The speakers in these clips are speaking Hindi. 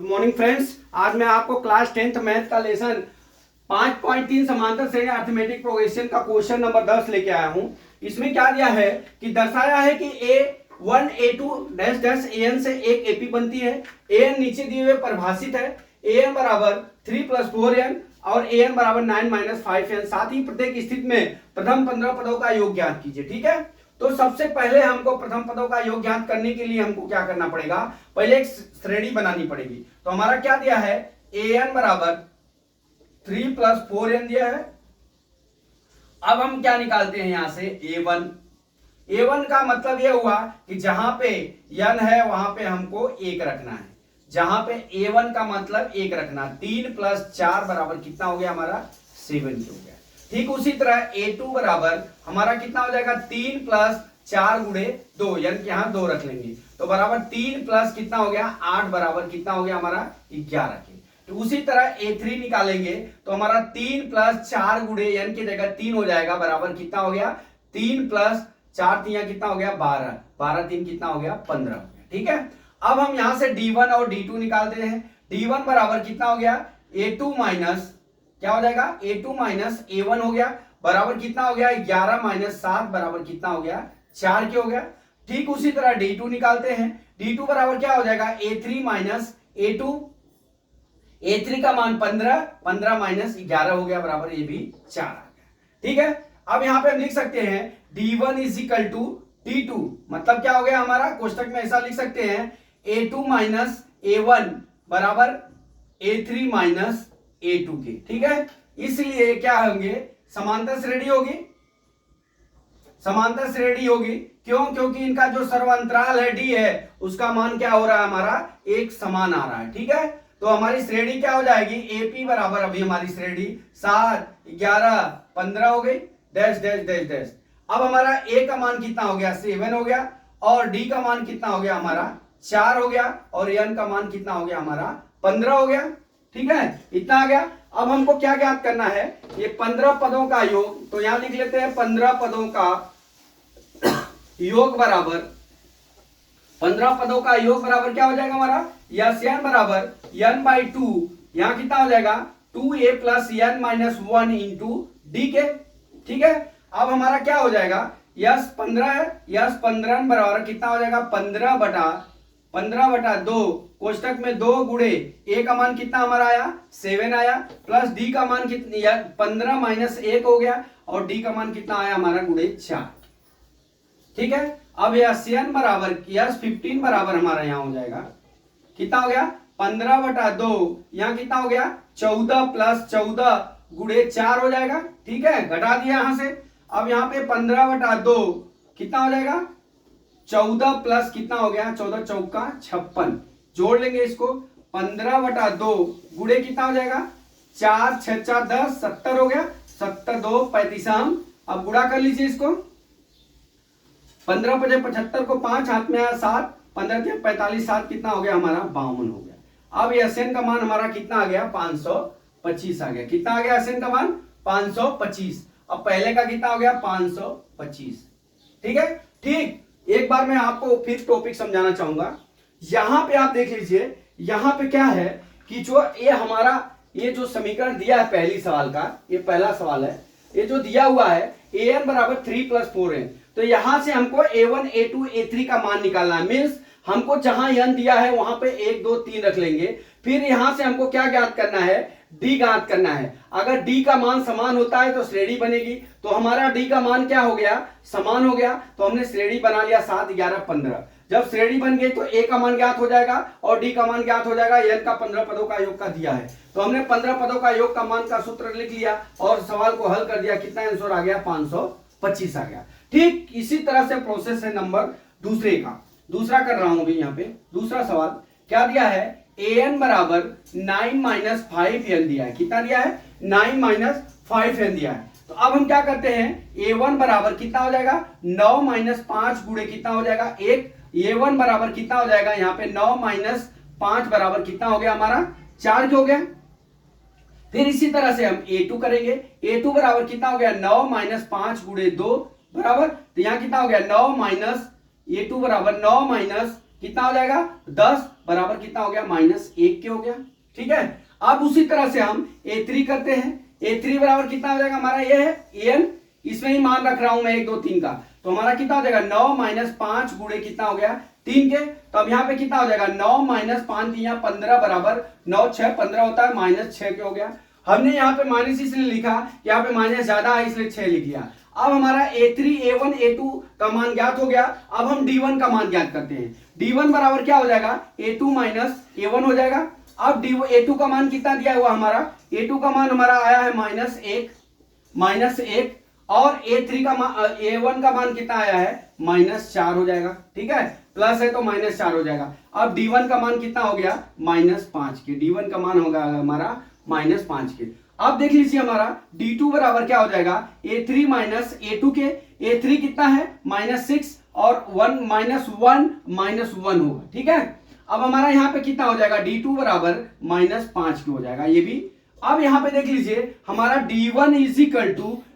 Good morning friends. आज मैं आपको क्लास 10th मैथ का लेसन 5.3 समांतर श्रेणी अरिथमेटिक प्रोग्रेशन का क्वेश्चन नंबर 10 लेके आया हूं। इसमें क्या दिया है कि दर्शाया है कि A1 A2 dash dash AN से एक AP बनती है। AN नीचे दिए हुए परिभाषित है। AN बराबर 3 + 4n और AN बराबर 9 - 5n। साथ ही प्रत्येक स्थिति में प्रथम 15 पदों का योग ज्ञात कीजिए। ठीक है, तो सबसे पहले हमको प्रथम पदों का योग ज्ञात करने के लिए हमको क्या करना पड़ेगा, पहले एक श्रेणी बनानी पड़ेगी। तो हमारा क्या दिया है, an बराबर 3 + 4n दिया है। अब हम क्या निकालते हैं यहां से a1। a1 का मतलब यह हुआ कि जहां पे n है वहां पे हमको 1 रखना है। जहां पे a1 का मतलब 1 रखना, 3 + 4 बराबर कितना हो गया हमारा 7 हो गया। ठीक उसी तरह a2 बराबर हमारा कितना हो जाएगा, 3 + 4 × 2, यानी कि यहां 2 रख लेंगे तो बराबर 3 + कितना हो गया 8 बराबर कितना हो गया हमारा 11 के। तो उसी तरह a3 निकालेंगे तो हमारा 3 + 4 × n की जगह 3 हो जाएगा बराबर कितना हो गया 3 + 4 3 कितना हो गया 12, 12 3 कितना हो गया 15 हो गया। ठीक है, अब हम यहां से d1 और d2 निकालते हैं। d1 बराबर कितना हो गया a2 माइनस क्या हो जाएगा a2 माइनस a1 हो गया बराबर कितना हो गया 11 - 7 बराबर कितना हो गया 4 के हो गया। ठीक उसी तरह d2 निकालते हैं। d2 बराबर क्या हो जाएगा a3 माइनस a2, a3 का मान 15, 15 - 11 हो गया बराबर ये भी 4 आ गया। ठीक है, अब यहां पे हम लिख सकते हैं d1 = d2, मतलब क्या हो गया हमारा, कोष्टक में ऐसा लिख सकते हैं a2 माइनस a1 बराबर a3 माइनस a2 के। ठीक है, इसलिए क्या होंगे, समांतर श्रेणी होगी। समांतर श्रेणी होगी क्यों, क्योंकि इनका जो सर्वांतराल है d है उसका मान क्या हो रहा है हमारा एक समान आ रहा है। ठीक है, तो हमारी श्रेणी क्या हो जाएगी AP बराबर, अभी हमारी श्रेणी 7 11 15 हो गई डैश डैश डैश डैश। अब हमारा A का मान कितना हो गया 7 हो गया और D का मान कितना हो गया हमारा 4 हो गया और N का मान कितना हो गया हमारा 15 हो गया। ठीक है, इतना आ गया। अब हमको क्या ज्ञात करना है, ये 15 पदों का योग, तो यहां लिख लेते हैं 15 पदों का योग बराबर, 15 पदों का योग बराबर क्या हो जाएगा हमारा n बराबर n/2, यहां कितना हो जाएगा 2a + n - 1 × d के। ठीक है, अब हमारा क्या हो जाएगा यस 15 है, यस 15 बराबर कितना हो जाएगा 15/2 कोष्टक में 2 × a का मान कितना हमारा आया 7 आया प्लस d का मान कितना 15 - 1 हो गया और d का मान कितना आया हमारा ×4। ठीक है, अब यस n बराबर यस 15 बराबर हमारा यहां हो जाएगा कितना हो गया 15/2, यहां कितना हो गया 14 + 14 × 4 हो जाएगा। ठीक है, घटा दिया यहां से। अब यहां पे 15/2 कितना हो जाएगा 14 प्लस कितना हो गया 14 चौका 56, जोड़ लेंगे इसको 15/2 गुणे कितना हो जाएगा 4 6 4 10 70 हो गया 70 2 35। अब गुणा कर लीजिए इसको, 15 × 75 को 5 हाथ में आया 7, 15 के 45 7 कितना हो गया हमारा 52 हो गया। अब SN का मान हमारा कितना आ गया 525 आ गया। कितना आ गया SN का मान 525। अब पहले का कितना हो गया 525। ठीक है, ठीक एक बार मैं आपको फिर टॉपिक समझाना चाहूंगा। यहां पे आप देख लीजिए, यहां पे क्या है कि जो ये हमारा ये जो समीकरण दिया है पहली सवाल का, ये पहला सवाल है, ये जो दिया हुआ है an बराबर 3 + 4n, तो यहां से हमको a1 a2 a3 का मान निकालना है। मीन्स हमको जहां n दिया है वहां पे 1 2 3 रख लेंगे। फिर यहां से हमको क्या ज्ञात करना है d ज्ञात करना है। अगर d का मान समान होता है तो श्रेणी बनेगी, तो हमारा d का मान क्या हो गया समान हो गया, तो हमने श्रेणी बना लिया 7 11 15। जब श्रेणी बन गई तो a का मान ज्ञात हो जाएगा और d का मान ज्ञात हो जाएगा। n का 15 पदों का योग का दिया है, तो हमने 15 पदों का योग का मान का सूत्र लिख लिया और सवाल को हल कर दिया। कितना आंसर आ गया 525 आ गया। ठीक इसी तरह से प्रोसेस है नंबर दूसरे का। दूसरा कर रहा हूं अभी यहाँ पे दूसरा सवाल क्या दिया है an बराबर 9 - 5n दिया है। कितना दिया है 9 - 5n दिया है। तो अब हम क्या करते हैं a1 बराबर कितना हो जाएगा 9 - 5 गुणे कितना हो जाएगा 1। a1 बराबर कितना हो जाएगा यहाँ पे 9 - 5 बराबर कितना हो गया हमारा 4 हो गया। फिर इसी तरह से हम a2 करेंगे। a2 बराबर कितना हो गया 9 - 5 × 2 बराबर, तो यहां कितना हो गया 9 - a2 बराबर 9 - कितना हो जाएगा 10 बराबर कितना हो गया -1 के हो गया। ठीक है, अब उसी तरह से हम A3 करते हैं। A3 बराबर कितना हो जाएगा हमारा, ये है n, इसमें ही मान रख रहा हूं मैं 1 2 3 का, तो हमारा कितना हो जाएगा 9 - 5 गुणे कितना हो गया 3 के। तो अब यहाँ पे कितना हो जाएगा 9 - 5 यहाँ 15 बराबर 9 6 15 होता है -6 के हो गया। हमने यहाँ पे माइनस इसलिए लिखा, यहाँ पे माइनस ज्यादा है इसलिए 6 लिख लिया। अब हमारा A3 A1 A2 का मान ज्ञात हो गया। अब हम D1 का मान ज्ञात करते हैं। D1 बराबर क्या हो जाएगा A2 - A1 हो जाएगा। अब A2 का मान कितना दिया हुआ हमारा, A2 का मान हमारा आया है -1 और A3 का मान A1 का मान कितना आया है -4 हो जाएगा। ठीक है, प्लस है तो -4 हो जाएगा। अब D1 का मान कितना हो गया -5 के, D1 का मान होगा हमारा -5 के। अब देख लीजिए हमारा D2 बराबर क्या हो जाएगा A3 - A2 के। A3 कितना है -6 और 1 -1 होगा। ठीक है, अब हमारा यहाँ पे कितना हो जाएगा D2 बराबर -5 के हो जाएगा ये भी। अब यहाँ पे देख लीजिए हमारा D1 =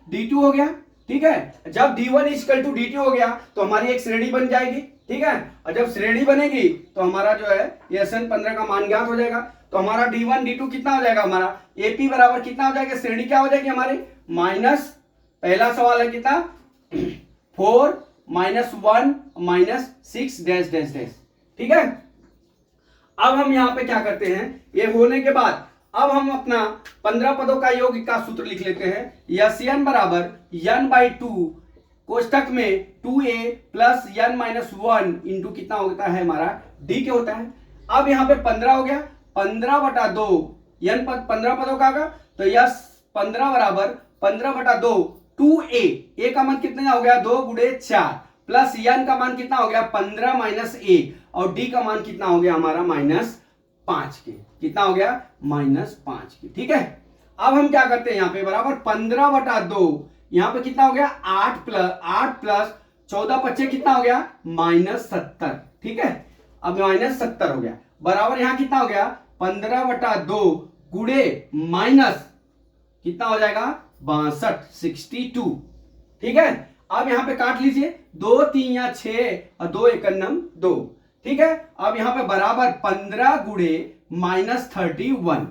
D2 हो गया। ठीक है, जब D1 = D2 हो गया तो हमारी एक श्रेणी बन जाएगी। ठीक है, और जब श्रेणी बनेगी तो हमारा जो है ये SN 15 का मान ज्ञात हो जाएगा। तो हमारा D1 D2 कितना हो जाएगा, हमारा AP बराबर कितना हो जाएगा, श्रेणी क्या हो जाएगी हमारी माइनस, पहला सवाल है कितना 4 -1 -6 डैश डैश डैश। ठीक है, अब हम यहाँ पे क्या करते हैं, ये होने के बाद अब हम अपना 15 पदों का योग का सूत्र लिख लेते हैं। SN बराबर n/2 कोष्टक में 2a प्लस n - 1 इंटू कितना होता है हमारा d के होता है। अब यहाँ पे 15 हो गया, 15/2 n 15 पदों का तो यस 15 बराबर 15/2 2a का मान कितना हो गया 2 × 4 प्लस n का मान कितना हो गया 15 - 1 और d का मान कितना हो गया हमारा -5 के, कितना हो गया -5 के। ठीक है, अब हम क्या करते हैं यहाँ पे बराबर 15/2 यहाँ पे कितना हो गया 8 प्लस 14 25 कितना हो गया -70। ठीक है, अब -70 हो गया बराबर यहाँ कितना हो गया 15/2 गुणे माइनस कितना हो जाएगा 62 62। ठीक है, अब यहाँ पे काट लीजिए 2 3 या 6 और 2 1 2। ठीक है, अब यहाँ पे बराबर 15 गुणे -31।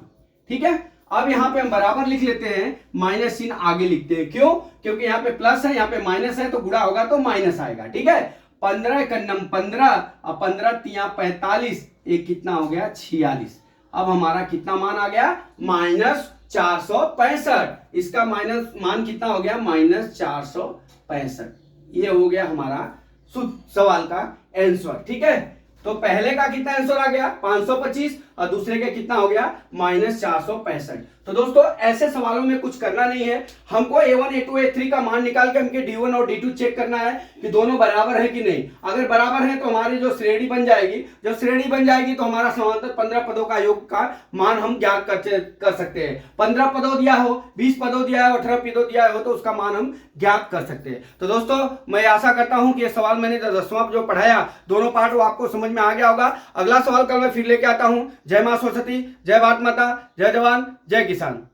ठीक है, अब यहाँ पे हम बराबर लिख लेते हैं, माइनस चिन्ह आगे लिखते हैं। क्यों, क्योंकि यहाँ पे प्लस है यहाँ पे माइनस है तो गुणा होगा तो माइनस आएगा। ठीक है, 15 1 15 और 15 3 45 एक कितना हो गया 46। अब हमारा कितना मान आ गया -465। इसका माइनस मान कितना हो गया -465। ये हो गया हमारा सवाल का आंसर। ठीक है, तो पहले का कितना आंसर आ गया 525 और दूसरे का कितना हो गया -465। तो दोस्तों ऐसे सवालों में कुछ करना नहीं है, हमको A1 A2 A3 का मान निकाल के हमके D1 और D2 चेक करना है कि दोनों बराबर है कि नहीं। अगर बराबर है तो हमारी जो श्रेणी बन जाएगी, जब श्रेणी बन जाएगी तो हमारा समांतर 15 पदों का योग का मान हम ज्ञात कर सकते हैं। 15 पदों दिया हो, 20 पदों दिया हो, 18 पदों दिया हो तो उसका मान हम ज्ञात कर सकते हैं। तो दोस्तों मैं आशा करता हूं कि ये सवाल मैंने 10वां जो पढ़ाया दोनों पार्ट वो आपको समझ में आ गया होगा। अगला सवाल कल मैं फिर लेके आता हूं। जय मां सरस्वती, जय भारत माता, जय जवान, जय किसान।